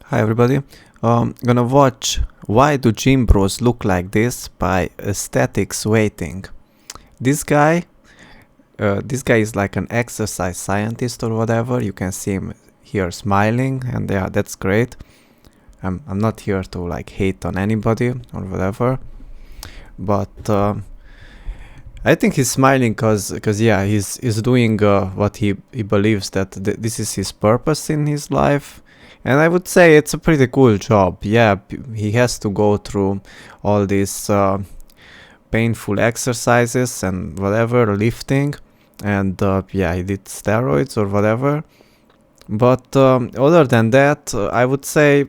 Hi everybody. Gonna watch Why Do Gym Bros Look Like This by Aesthetics Waiting. This guy, this guy is like an exercise scientist or whatever. You can see him here smiling, and yeah, that's great. I'm not here to like hate on anybody or whatever, but I think he's smiling cause yeah, he's doing what he believes that this is his purpose in his life. And I would say it's a pretty cool job. Yeah, he has to go through all these painful exercises and whatever, lifting. And yeah, he did steroids or whatever. But other than that, I would say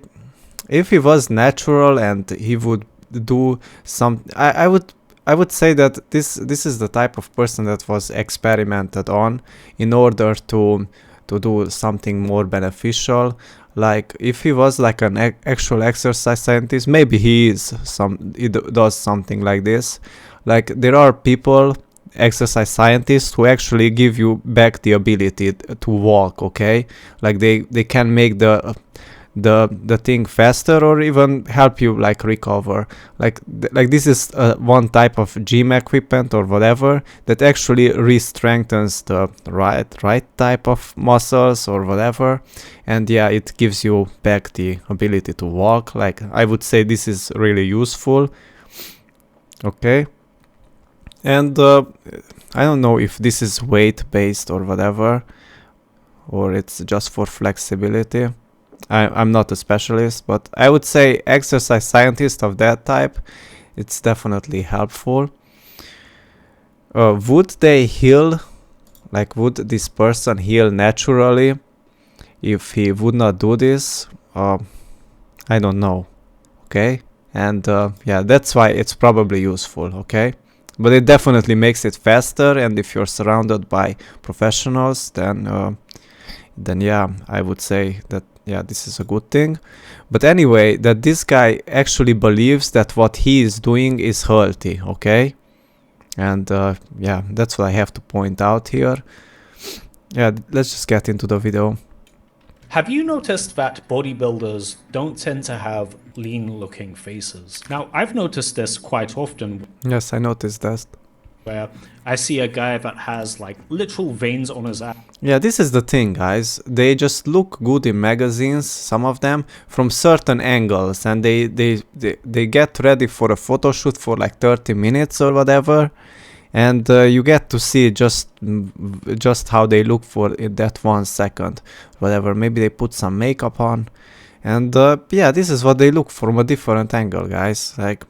if he was natural and he would do some, I would say that this is the type of person that was experimented on in order to do something more beneficial. Like if he was like an actual exercise scientist, maybe he does something like this. Like there are people, exercise scientists, who actually give you back the ability to walk. Okay, like they can make the thing faster or even help you like recover. Like this is one type of gym equipment or whatever that actually re-strengthens the right type of muscles or whatever, and yeah, it gives you back the ability to walk. Like I would say this is really useful. Okay, and I don't know if this is weight based or whatever, or it's just for flexibility. I'm not a specialist, but I would say exercise scientist of that type, it's definitely helpful. Would they heal? Like, would this person heal naturally if he would not do this? I don't know. Okay, and yeah, that's why it's probably useful. Okay, but it definitely makes it faster, and if you're surrounded by professionals, then yeah, I would say that yeah, this is a good thing. But anyway, that this guy actually believes that what he is doing is healthy, okay? And yeah, that's what I have to point out here. Yeah, let's just get into the video. Have you noticed that bodybuilders don't tend to have lean-looking faces? Now, I've noticed this quite often. Yes, I noticed that. Where I see a guy that has like literal veins on his ass. Yeah, this is the thing, guys. They just look good in magazines, some of them, from certain angles, and they get ready for a photo shoot for like 30 minutes or whatever, and you get to see just how they look for in that 1 second, whatever. Maybe they put some makeup on, and yeah, this is what they look from a different angle, guys. Like,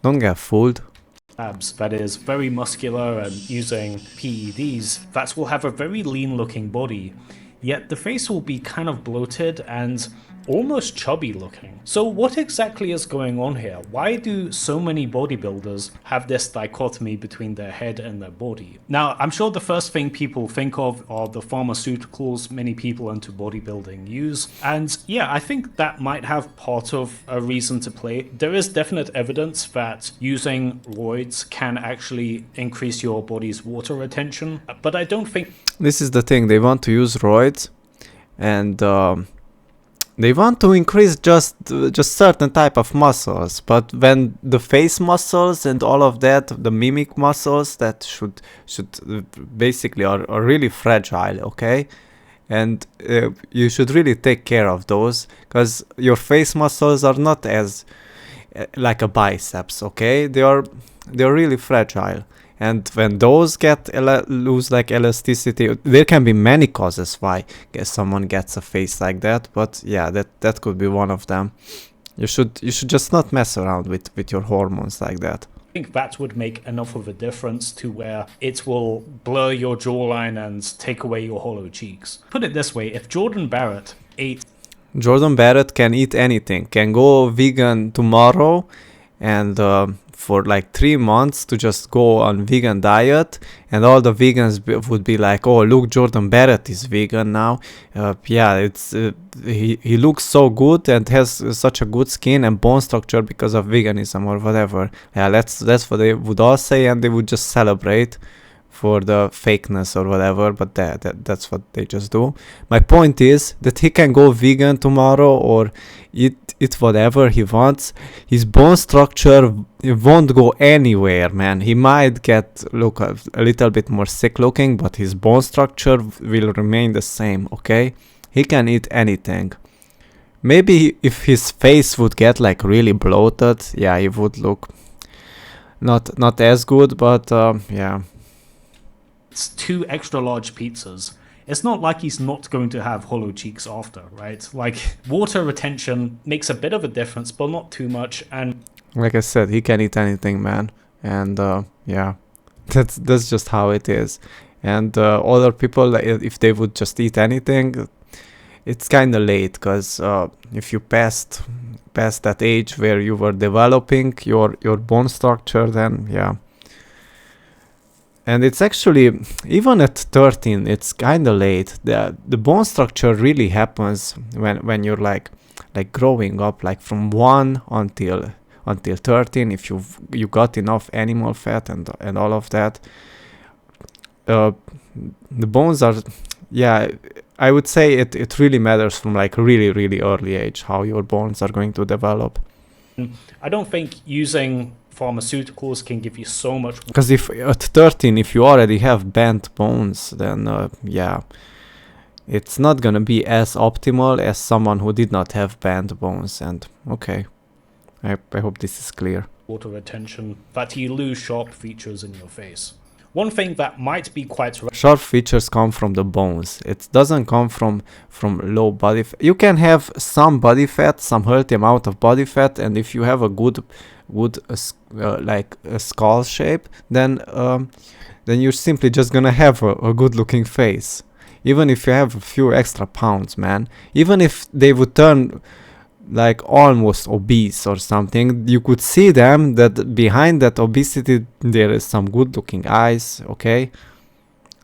don't get fooled. Abs that is very muscular and using PEDs that will have a very lean looking body, yet the face will be kind of bloated and almost chubby looking. So what exactly is going on here? Why do so many bodybuilders have this dichotomy between their head and their body? Now, I'm sure the first thing people think of are the pharmaceuticals many people into bodybuilding use. And yeah, I think that might have part of a reason to play. There is definite evidence that using roids can actually increase your body's water retention, but I don't think... This is the thing, they want to use roids, and they want to increase just certain type of muscles, but when the face muscles and all of that, the mimic muscles that should basically are really fragile, okay? And you should really take care of those, because your face muscles are not as like a biceps, okay? They're really fragile. And when those lose like elasticity, there can be many causes why someone gets a face like that. But yeah, that could be one of them. You should just not mess around with your hormones like that. I think that would make enough of a difference to where it will blur your jawline and take away your hollow cheeks. Put it this way, if Jordan Barrett can eat anything, can go vegan tomorrow, and for like 3 months to just go on vegan diet, and all the vegans would be like, oh, look, Jordan Barrett is vegan now. Yeah, it's he looks so good and has such a good skin and bone structure because of veganism or whatever. Yeah, that's what they would all say, and they would just celebrate. for the fakeness or whatever, but that's what they just do. My point is that he can go vegan tomorrow or eat whatever he wants. His bone structure won't go anywhere, man. He might look a little bit more sick looking, but his bone structure will remain the same, okay? He can eat anything. Maybe if his face would get like really bloated, yeah, he would look not as good, but yeah. It's 2 extra large pizzas. It's not like he's not going to have hollow cheeks after, right? Like, water retention makes a bit of a difference, but not too much. And like I said, he can eat anything, man. And yeah, that's just how it is. And other people, if they would just eat anything, it's kind of late, because if you passed that age where you were developing your bone structure, then yeah. And it's actually, even at 13, it's kind of late. The bone structure really happens when you're like growing up, like from 1 until 13. If you got enough animal fat and all of that, the bones are, yeah, I would say it really matters from like really, really early age how your bones are going to develop. I don't think using pharmaceuticals can give you so much. Because if at 13, if you already have bent bones, then yeah, it's not gonna be as optimal as someone who did not have bent bones. And okay, I hope this is clear. Water retention, that you lose sharp features in your face. One thing that might be quite sharp features come from the bones. It doesn't come from low body fat. You can have some body fat, some healthy amount of body fat, and if you have a good like a skull shape, then you're simply just gonna have a good looking face. Even if you have a few extra pounds, man. Even if they would turn like almost obese or something, you could see them that behind that obesity there is some good looking eyes, okay?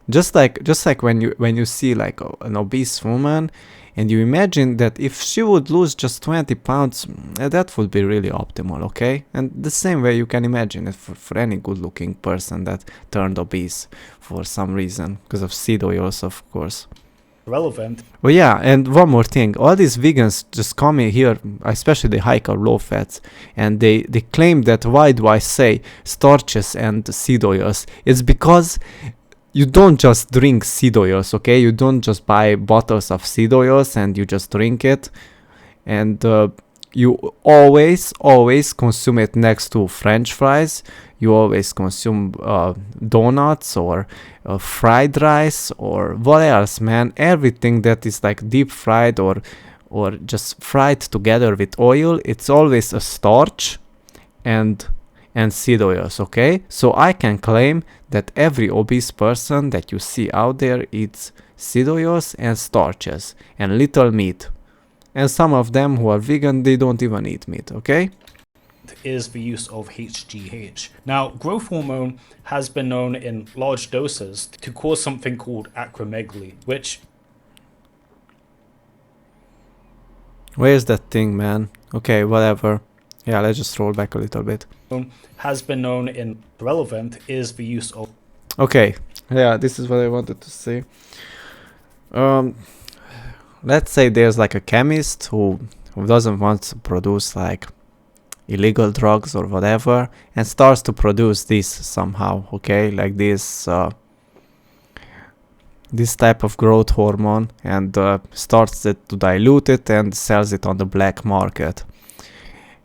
Just like when you see like an obese woman, and you imagine that if she would lose just 20 pounds, that would be really optimal, okay? And the same way you can imagine it for any good looking person that turned obese for some reason, because of seed oils, of course. Relevant. Well, yeah, and one more thing. All these vegans just come in here, especially the high carb, low fats, and they claim that why do I say starches and seed oils? It's because you don't just drink seed oils, okay? You don't just buy bottles of seed oils and you just drink it. And you always consume it next to French fries. You always consume donuts or fried rice or what else, man. Everything that is like deep fried or just fried together with oil, it's always a starch and seed oils, okay? So I can claim that every obese person that you see out there eats seed oils and starches and little meat. And some of them who are vegan, they don't even eat meat, okay? Is the use of HGH. Now, growth hormone has been known in large doses to cause something called acromegaly, which... Where's that thing, man? Okay, whatever. Yeah, let's just roll back a little bit. Has been known in relevant is the use of... Okay, yeah, this is what I wanted to say. Let's say there's like a chemist who doesn't want to produce like illegal drugs or whatever, and starts to produce this somehow, okay, like this type of growth hormone, and starts to dilute it and sells it on the black market.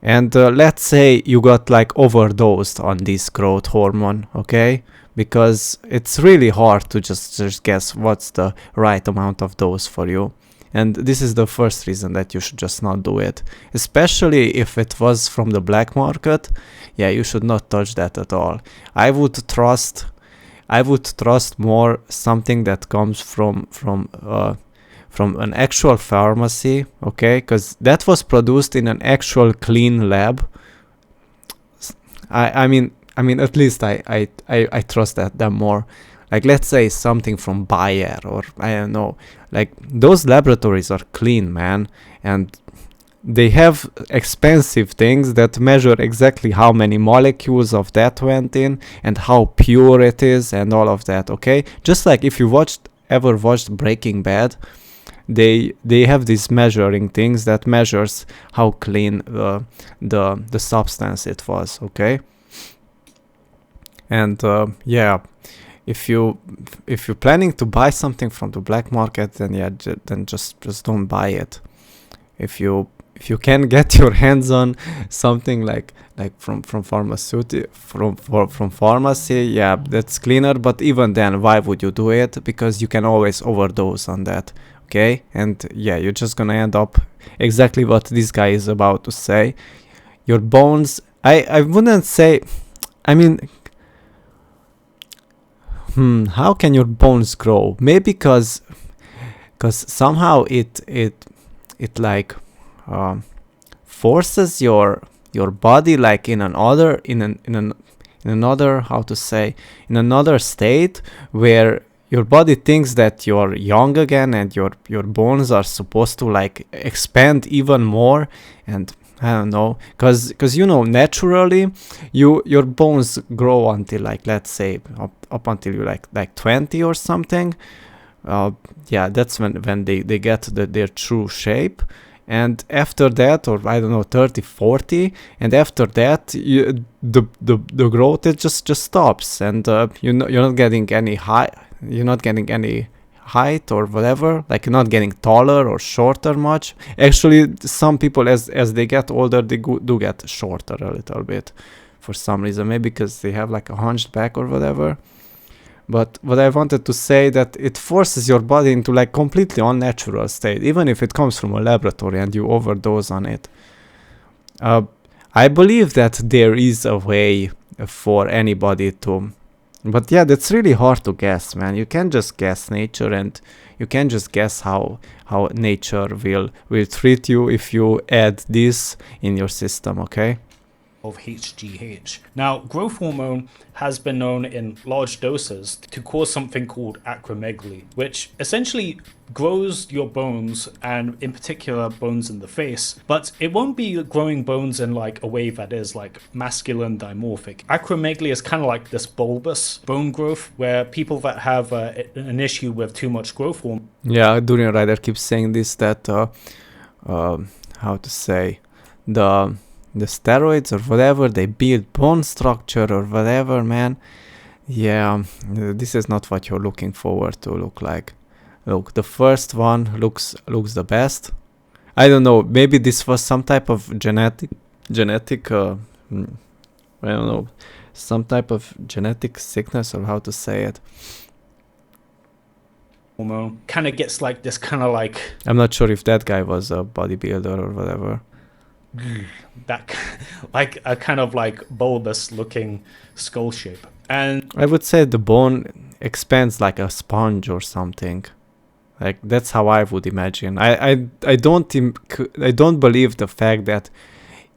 And let's say you got like overdosed on this growth hormone, okay, because it's really hard to just guess what's the right amount of dose for you. And this is the first reason that you should just not do it. Especially if it was from the black market, yeah, you should not touch that at all. I would trust more something that comes from an actual pharmacy, okay? Because that was produced in an actual clean lab. I mean, at least I trust them more. Like, let's say something from Bayer or I don't know. Like, those laboratories are clean, man. And they have expensive things that measure exactly how many molecules of that went in and how pure it is and all of that, okay? Just like if you ever watched Breaking Bad, they have these measuring things that measures how clean the substance it was, okay? And yeah, if you're planning to buy something from the black market, then yeah, then just don't buy it. If you can get your hands on something like from pharmacy, yeah, that's cleaner. But even then, why would you do it? Because you can always overdose on that, okay? And yeah, you're just gonna end up exactly what this guy is about to say. Your bones, I wouldn't say, I mean, how can your bones grow? Maybe because somehow it like forces your body like in another how to say, in another state where your body thinks that you're young again and your bones are supposed to like expand even more. And I don't know, because you know, naturally your bones grow until like, let's say up until you like 20 or something. Yeah, that's when they get their true shape. And after that, or I don't know, 30, 40, and after that, the growth, it just stops, and you're not getting any height or whatever, like you're not getting taller or shorter much. Actually, some people as they get older, they do get shorter a little bit for some reason, maybe because they have like a hunched back or whatever. But what I wanted to say, that it forces your body into like completely unnatural state, even if it comes from a laboratory and you overdose on it. I believe that there is a way for anybody to, but yeah, that's really hard to guess, man. You can't just guess nature, and you can't just guess how nature will treat you if you add this in your system, okay? Of HGH. Now, growth hormone has been known in large doses to cause something called acromegaly, which essentially grows your bones, and in particular bones in the face, but it won't be growing bones in like a way that is like masculine dimorphic. Acromegaly is kind of like this bulbous bone growth where people that have an issue with too much growth hormone. Yeah, Durian Rider keeps saying this, that how to say, the steroids or whatever, they build bone structure or whatever, man. Yeah, this is not what you're looking forward to look like. Look, the first one looks the best. I don't know, maybe this was some type of genetic I don't know, some type of genetic sickness, or how to say it. Hormone kind of gets like this kind of like, I'm not sure if that guy was a bodybuilder or whatever. that like a kind of like bulbous looking skull shape, and I would say the bone expands like a sponge or something. Like that's how I would imagine. I don't believe the fact that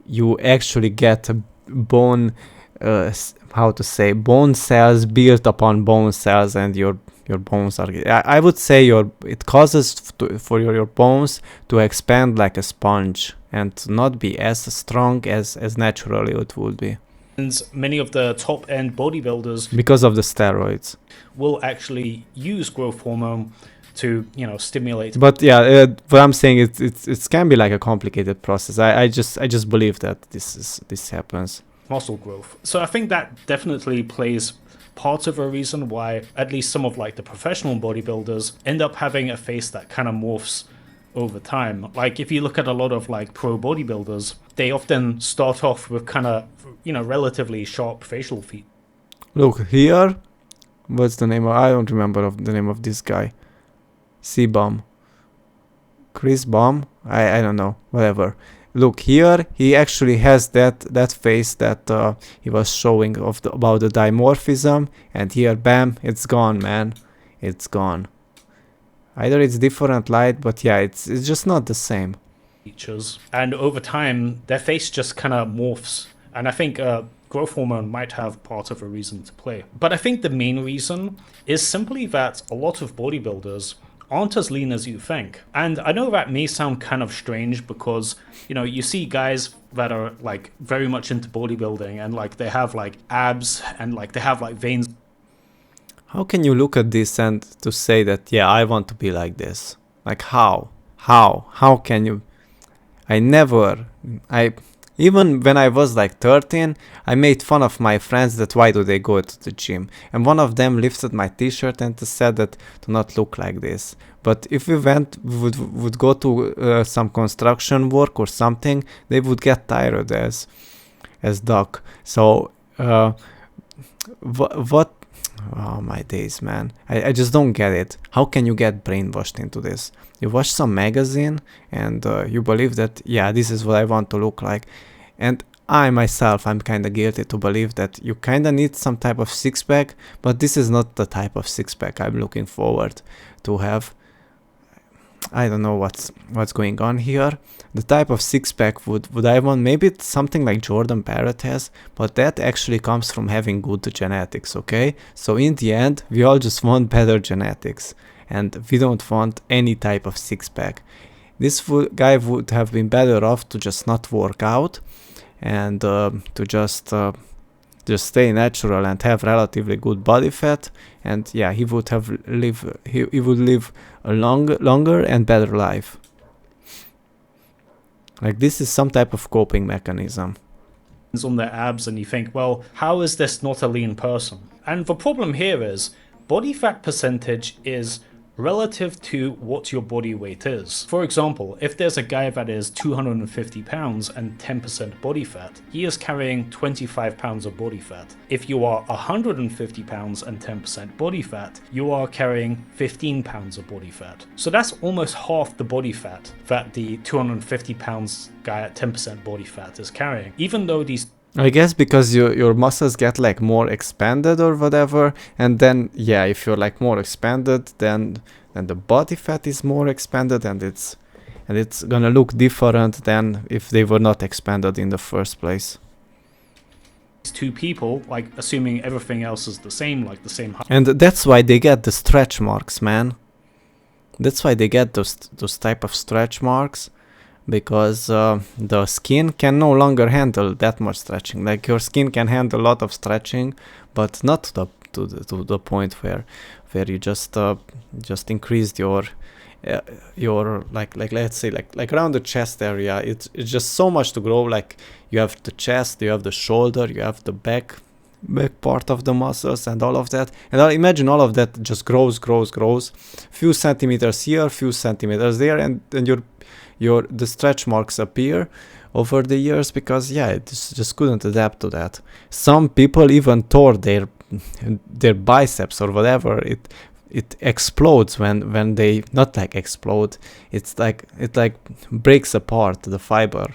you actually get a bone, how to say, bone cells built upon bone cells, and your bones are. I would say it causes for your bones to expand like a sponge and not be as strong as naturally it would be. And many of the top end bodybuilders, because of the steroids, will actually use growth hormone to, you know, stimulate. But yeah, what I'm saying is it can be like a complicated process. I just believe that this happens. Muscle growth. So I think that definitely plays part of a reason why at least some of like the professional bodybuilders end up having a face that kind of morphs over time. Like if you look at a lot of like pro bodybuilders, they often start off with kind of, you know, relatively sharp facial features. Look here, what's the name? I don't remember of the name of this guy. C-Bomb, Chris Bomb, I don't know, whatever. Look here, he actually has that face that he was showing about the dimorphism, and here, bam, it's gone, man, it's gone. Either it's different light, but yeah, it's just not the same. Features, and over time, their face just kind of morphs, and I think growth hormone might have part of a reason to play. But I think the main reason is simply that a lot of bodybuilders aren't as lean as you think. And I know that may sound kind of strange because, you see guys that are like very much into bodybuilding and like they have like abs and like they have like veins. How can you look at this and to say that, yeah, I want to be like this? Like how? How can you? Even when I was like 13, I made fun of my friends that why do they go to the gym. And one of them lifted my t-shirt and said that to not look like this. But if we would go to some construction work or something, they would get tired as duck. So what oh my days, man. I just don't get it. How can you get brainwashed into this? You watch some magazine and you believe that, yeah, this is what I want to look like. And I myself, I'm kind of guilty to believe that you kind of need some type of six-pack, but this is not the type of six-pack I'm looking forward to have. I don't know what's going on here. The type of six-pack would I want, maybe it's something like Jordan Barrett has, but that actually comes from having good genetics, okay? So in the end, we all just want better genetics, and we don't want any type of six-pack. This guy would have been better off to just not work out and to just stay natural and have relatively good body fat, and yeah, he would live a longer and better life. Like this is some type of coping mechanism. On their abs, and you think, well, how is this not a lean person? And the problem here is body fat percentage is relative to what your body weight is. For example, if there's a guy that is 250 pounds and 10% body fat, he is carrying 25 pounds of body fat. If you are 150 pounds and 10% body fat, you are carrying 15 pounds of body fat. So that's almost half the body fat that the 250 pounds guy at 10% body fat is carrying. Even though these, I guess because your muscles get like more expanded or whatever, and then yeah, if you're like more expanded, then the body fat is more expanded, and it's gonna look different than if they were not expanded in the first place. two people, like assuming everything else is the same, like the same height. And that's why they get the stretch marks, man. That's why they get those type of stretch marks. Because the skin can no longer handle that much stretching. Like your skin can handle a lot of stretching, but not to the point where you just increased your like let's say like around the chest area. It's just so much to grow. Like you have the chest, you have the shoulder, you have the back part of the muscles and all of that, and I'll imagine all of that just grows few centimeters here, few centimeters there, and the stretch marks appear over the years because yeah, it just couldn't adapt to that. Some people even tore their biceps or whatever. It explodes when they not like explode. It's like it like breaks apart the fiber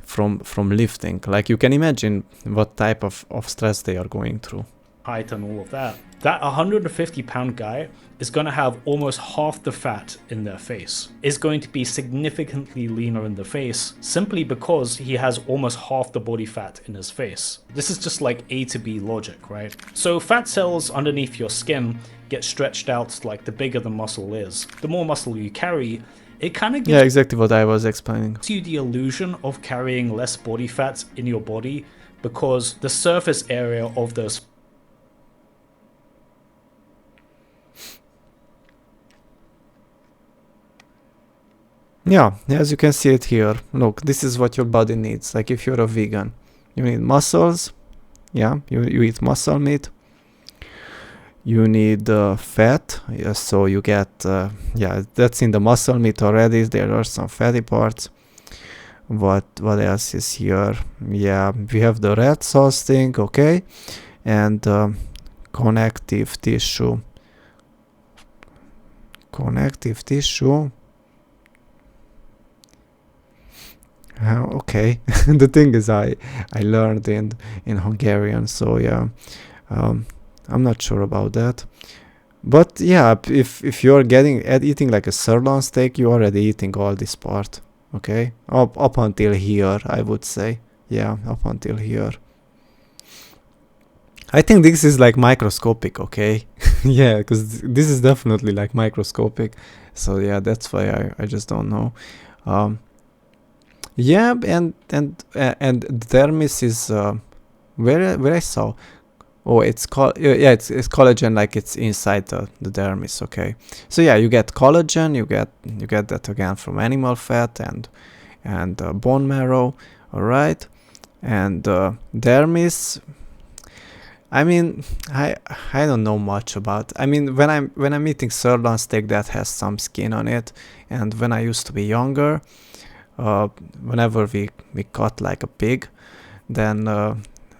from lifting. Like you can imagine what type of stress they are going through. Height and all of that. That 150 pound guy is going to have almost half the fat in their face, is going to be significantly leaner in the face simply because he has almost half the body fat in his face. This is just like A to B logic, right? So fat cells underneath your skin get stretched out. Like the bigger the muscle is, the more muscle you carry, it kind of gives exactly what I was explaining. you the illusion of carrying less body fat in your body because the surface area of those Yeah, as you can see it here. Look, this is what your body needs. Like if you're a vegan, you need muscles. Yeah, you eat muscle meat. You need fat. Yeah, so you get yeah, that's in the muscle meat already. There are some fatty parts. What else is here? Yeah, we have the red sauce thing, okay, and connective tissue. Connective tissue. Okay. The thing is, I learned in Hungarian, so yeah, I'm not sure about that. But yeah, if you're eating like a sirloin steak, you're already eating all this part. Okay, up until here, I would say. Yeah, up until here. I think this is like microscopic, okay? Yeah, because this is definitely like microscopic. So yeah, that's why I just don't know. Um, yeah, and dermis is where I saw. Oh, it's called yeah, it's collagen, like it's inside the dermis. Okay, so yeah, you get collagen, you get that again from animal fat and bone marrow. All right, and dermis. I mean, I don't know much about. I mean, when I'm eating sirloin steak that has some skin on it, and when I used to be younger, uh, whenever we cut like a pig, then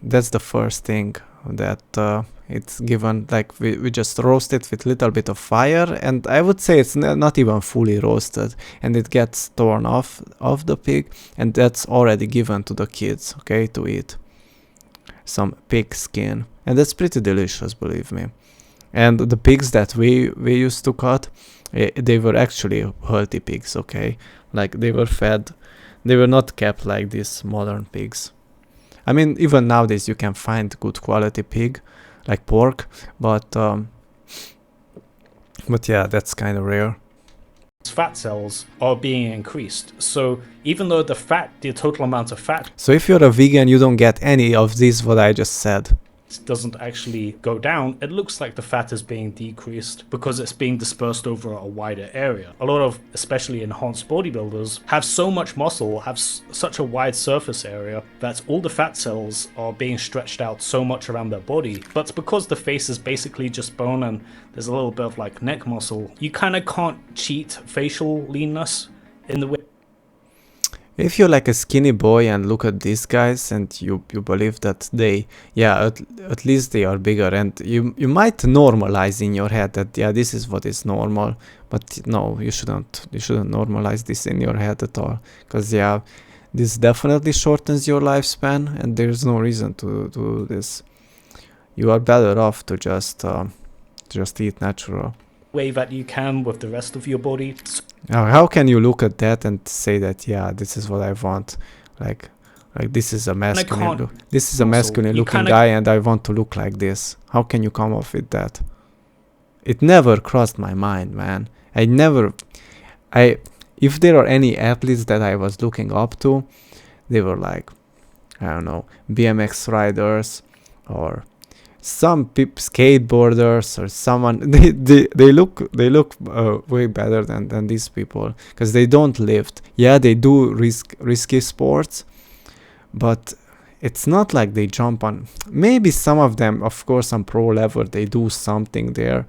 that's the first thing that it's given. Like we just roast it with little bit of fire, and I would say it's not even fully roasted, and it gets torn off the pig, and that's already given to the kids, okay, to eat. Some pig skin, and that's pretty delicious, believe me. And the pigs that we used to cut, they were actually healthy pigs, okay, like they were fed, they were not kept like these modern pigs. I mean, even nowadays you can find good quality pig, like pork, but yeah, that's kind of rare. Fat cells are being increased. So even though the total amount of fat So if you're a vegan, you don't get any of this what I just said. doesn't actually go down, it looks like the fat is being decreased because it's being dispersed over a wider area. A lot of, especially enhanced bodybuilders, have so much muscle, have such a wide surface area that all the fat cells are being stretched out so much around their body. But because the face is basically just bone and there's a little bit of like neck muscle, you kind of can't cheat facial leanness in the way. If you're like a skinny boy and look at these guys and you believe that they, yeah, at least they are bigger, and you might normalize in your head that yeah, this is what is normal, but no, you shouldn't normalize this in your head at all, because yeah, this definitely shortens your lifespan, and there's no reason to do this. You are better off to just eat natural. Way that you can with the rest of your body. How can you look at that and say that yeah, this is what I want, like this is a masculine this is a masculine looking guy and I want to look like this? How can you come up with that? It never crossed my mind, man. If there are any athletes that I was looking up to, they were like, I don't know, BMX riders or some skateboarders or someone. They look way better than these people, because they don't lift. Yeah, they do risky sports, but it's not like they jump on. Maybe some of them, of course, on pro level they do something there,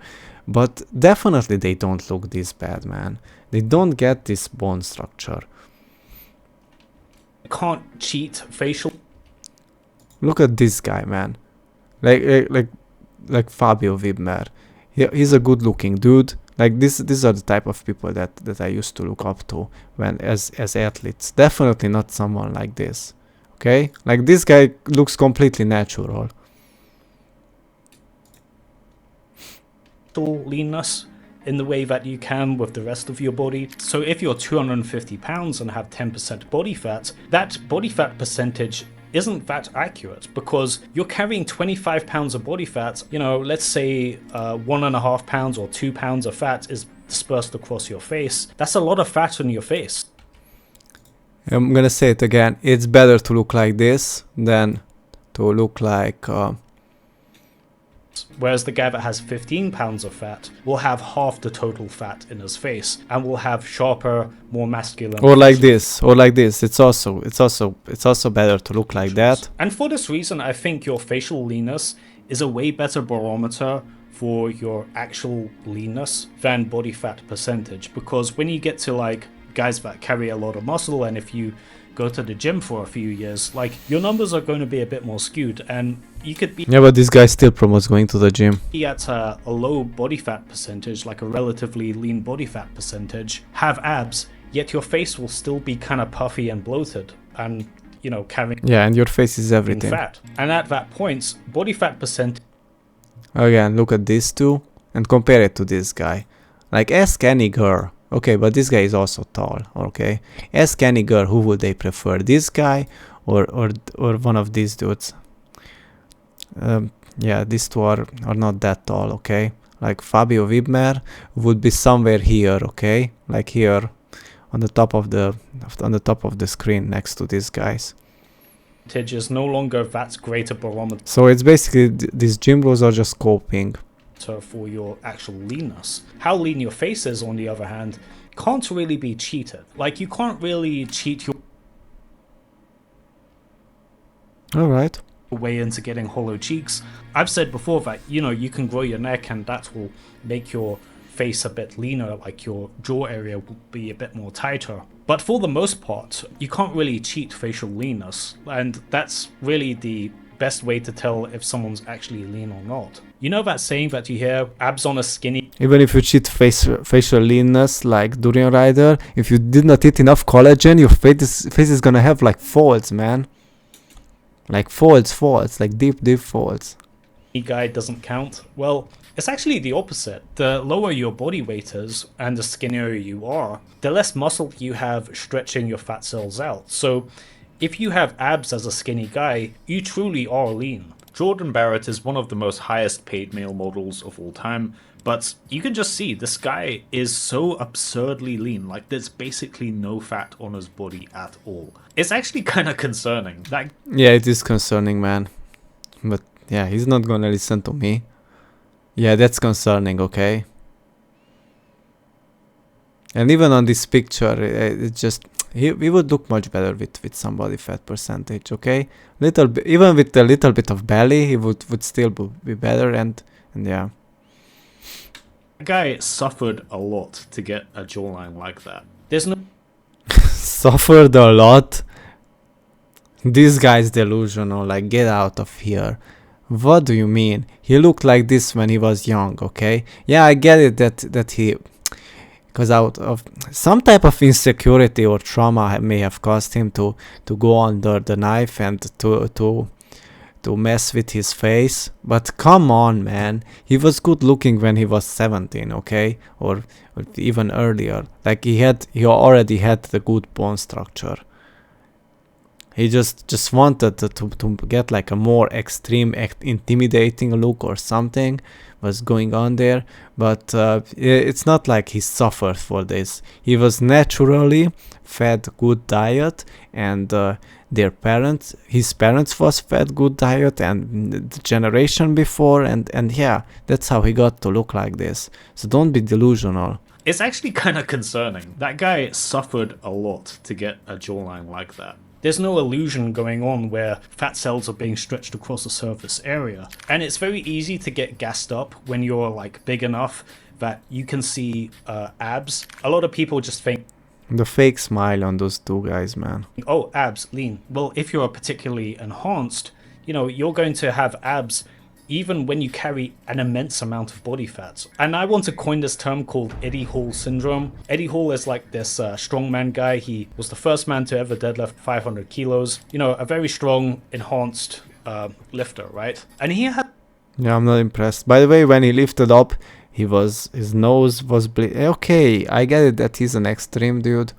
but definitely they don't look this bad, man. They don't get this bone structure. Can't cheat facial. Look at this guy, man. Like Fabio Wibmer. He's a good-looking dude. Like these are the type of people that I used to look up to when as athletes. Definitely not someone like this. Okay? Like this guy looks completely natural. Leanness in the way that you can with the rest of your body. So if you're 250 pounds and have 10% body fat, that body fat percentage isn't that accurate, because you're carrying 25 pounds of body fat. You know, let's say 1.5 pounds or 2 pounds of fat is dispersed across your face. That's a lot of fat on your face. I'm gonna say it again. It's better to look like this than to look like Whereas the guy that has 15 pounds of fat will have half the total fat in his face and will have sharper, more masculine. Or like this, or like this. It's also better to look like that. And for this reason, I think your facial leanness is a way better barometer for your actual leanness than body fat percentage. Because when you get to like guys that carry a lot of muscle, and if you go to the gym for a few years, like your numbers are going to be a bit more skewed, and you could be but this guy still promotes going to the gym. At a low body fat percentage, like a relatively lean body fat percentage, have abs, yet your face will still be kind of puffy and bloated, and you know, carrying and your face is everything. Fat. And at that point, body fat percentage. Again, look at these two and compare it to this guy. Like, ask any girl. Okay, but this guy is also tall, okay? Ask any girl who would they prefer, this guy or one of these dudes. yeah, these two are not that tall, okay? Like Fabio Wibmer would be somewhere here, okay? Like here on the top of the screen next to these guys. Is no longer that greater barometer So it's basically these gym bros are just coping. for your actual leanness. How lean your face is, on the other hand, can't really be cheated. Like, you can't really cheat your All right. way into getting hollow cheeks. I've said before that, you know, you can grow your neck and that will make your face a bit leaner, like your jaw area will be a bit more tighter. But for the most part, you can't really cheat facial leanness, and that's really the best way to tell if someone's actually lean or not. You know that saying that you hear, abs on a skinny Even if you cheat facial leanness like Durian Rider, if you did not eat enough collagen, your face is gonna have like folds, man. Like folds, like deep folds. guy doesn't count? Well, it's actually the opposite. The lower your body weight is and the skinnier you are, the less muscle you have stretching your fat cells out. So if you have abs as a skinny guy, you truly are lean. Jordan Barrett is one of the most highest paid male models of all time, but you can just see this guy is so absurdly lean. Like, there's basically no fat on his body at all. It's actually kind of concerning. Like, Yeah, it is concerning, man. But yeah, he's not gonna listen to me. Yeah, that's concerning, okay? And even on this picture, it just he would look much better with some body fat percentage, okay? Even with a little bit of belly, he would still be better, and yeah. that guy suffered a lot to get a jawline like that. There's no Suffered a lot. This guy's delusional, like, get out of here. What do you mean? He looked like this when he was young, okay? Yeah, I get it that he, because out of some type of insecurity or trauma may have caused him to go under the knife and to mess with his face. But come on, man, he was good looking when he was 17, okay? Or even earlier. Like, he already had the good bone structure. He just wanted to get like a more extreme, intimidating look or something was going on there. But it's not like he suffered for this. He was naturally fed good diet, and his parents was fed good diet, and the generation before, and yeah, that's how he got to look like this. So don't be delusional. It's actually kind of concerning. That guy suffered a lot to get a jawline like that. There's no illusion going on where fat cells are being stretched across the surface area. And it's very easy to get gassed up when you're like big enough that you can see abs. A lot of people just think, The fake smile on those two guys, man. oh, abs, lean. Well, if you're particularly enhanced, you know, you're going to have abs even when you carry an immense amount of body fat. And I want to coin this term called Eddie Hall syndrome. Eddie Hall is like this strongman guy. He was the first man to ever deadlift 500 kilos. You know, a very strong, enhanced lifter, right? And he had... Yeah, I'm not impressed. By the way, when he lifted up, his nose was bleeding. Okay, I get it that he's an extreme dude,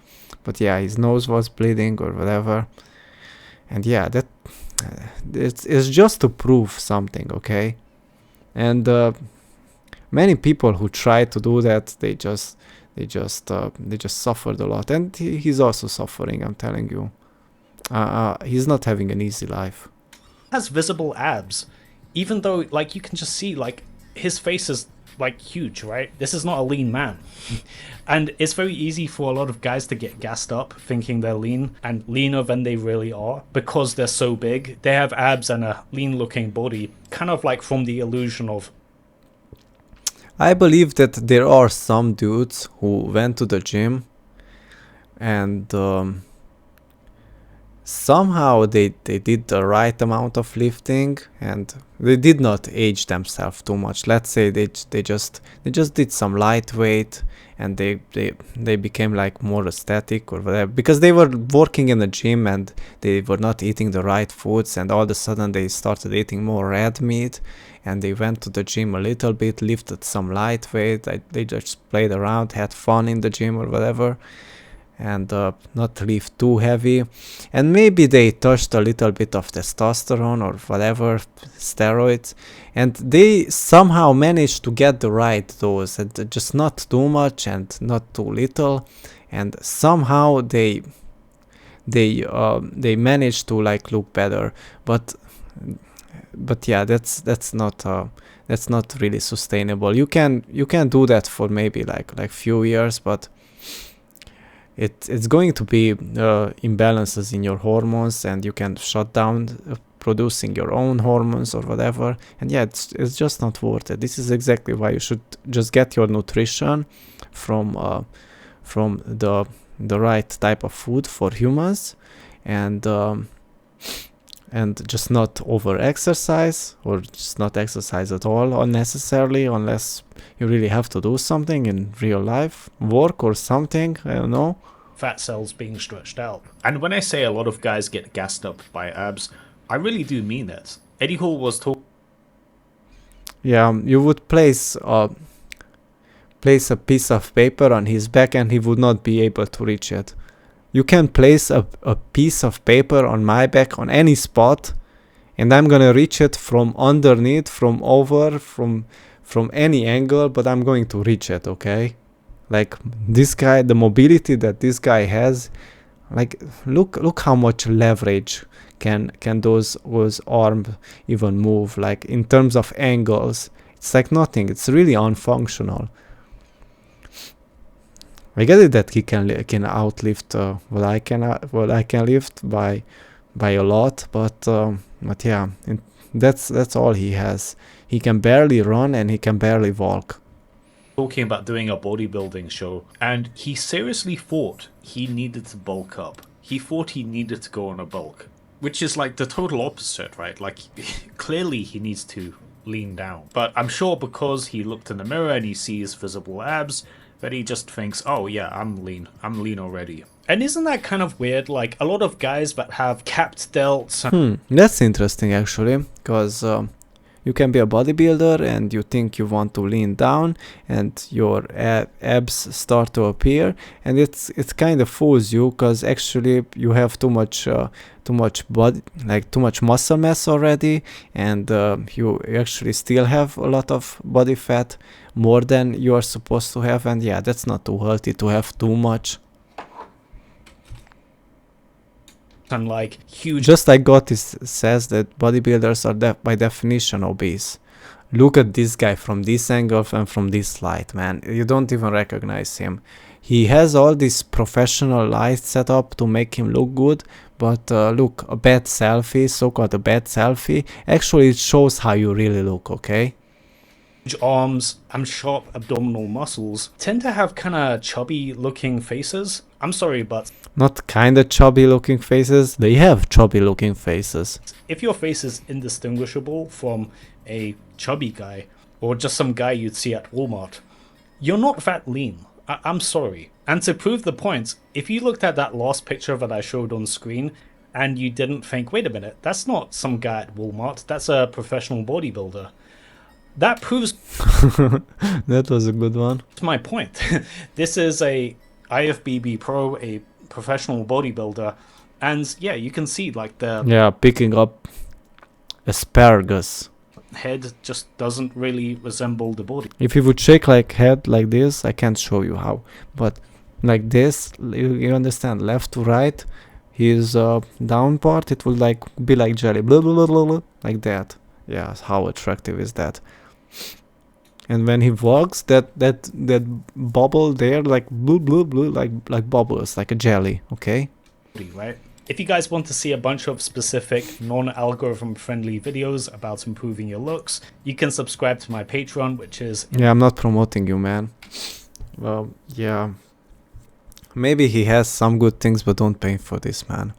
but yeah, his nose was bleeding or whatever. And yeah, that it's just to prove something, okay? And many people who try to do that, they just suffered a lot, and he's also suffering. I'm telling you, he's not having an easy life. has visible abs, even though like you can just see like his face is like huge, right? This is not a lean man. And it's very easy for a lot of guys to get gassed up thinking they're lean and leaner than they really are because they're so big. They have abs and a lean looking body, kind of like from the illusion of... I believe that there are some dudes who went to the gym and somehow they did the right amount of lifting and they did not age themselves too much. Let's say they just did some lightweight and they became like more aesthetic or whatever because they were working in the gym and they were not eating the right foods, and all of a sudden they started eating more red meat, and they went to the gym a little bit, lifted some lightweight, they just played around, had fun in the gym or whatever. and not lift too heavy, and maybe they touched a little bit of testosterone or whatever, steroids, and they somehow managed to get the right dose, and just not too much and not too little, and somehow they managed to like look better. But yeah, that's not really sustainable. You can do that for maybe like few years, but it's going to be imbalances in your hormones, and you can shut down producing your own hormones or whatever, and yeah, it's just not worth it. This is exactly why you should just get your nutrition from the right type of food for humans, and just not over exercise, or just not exercise at all unnecessarily, unless you really have to do something in real life, work or something, I don't know. Fat cells being stretched out. And when I say a lot of guys get gassed up by abs, I really do mean it. Eddie Hall was talking. Yeah, you would place a piece of paper on his back and he would not be able to reach it. You can place a piece of paper on my back on any spot, and I'm gonna reach it from underneath, from over, from any angle, but I'm going to reach it, okay? Like this guy, the mobility that this guy has, like look how much leverage can those arms even move, like in terms of angles. It's like nothing. It's really unfunctional. I get it that he can outlift what I can lift by a lot, but yeah, that's all he has. He can barely run and he can barely walk. Talking about doing a bodybuilding show, and he seriously thought he needed to bulk up. He thought he needed to go on a bulk, which is like the total opposite, right? Like clearly he needs to lean down. But I'm sure because he looked in the mirror and he sees visible abs, that he just thinks, oh yeah, I'm lean already. And isn't that kind of weird? Like a lot of guys that have capped delts. That's interesting actually, because you can be a bodybuilder and you think you want to lean down and your abs start to appear, and it kind of fools you, because actually you have too much muscle mass already, and you actually still have a lot of body fat, more than you are supposed to have, and yeah, that's not too healthy to have too much. And like huge, just like Gotis says that bodybuilders are by definition obese. Look at this guy from this angle and from this light, man. You don't even recognize him. He has all this professional light set up to make him look good, but look, a bad selfie, so-called a bad selfie, actually it shows how you really look, okay? arms and sharp abdominal muscles tend to have kind of chubby looking faces. I'm sorry, but not kind of chubby looking faces, they have chubby looking faces. If your face is indistinguishable from a chubby guy or just some guy you'd see at Walmart, you're not that lean. I'm sorry. And to prove the point, if you looked at that last picture that I showed on screen and you didn't think, wait a minute, that's not some guy at Walmart, that's a professional bodybuilder. That proves that was a good one. my point. This is a IFBB pro, a professional bodybuilder, and yeah, you can see like the picking up asparagus. Head just doesn't really resemble the body. If you would shake like head like this, I can't show you how, but like this, you understand, left to right, his down part, it will like be like jelly, blah, blah, blah, blah, blah, like that. Yeah, how attractive is that? And when he walks, that bubble there, like blue, blue, blue, like bubbles, like a jelly. Okay. Right. If you guys want to see a bunch of specific non-algorithm friendly videos about improving your looks, you can subscribe to my Patreon, which is... Yeah, I'm not promoting you, man. Well, yeah. Maybe he has some good things, but don't pay for this, man.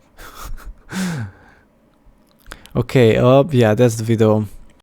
Okay, yeah, that's the video.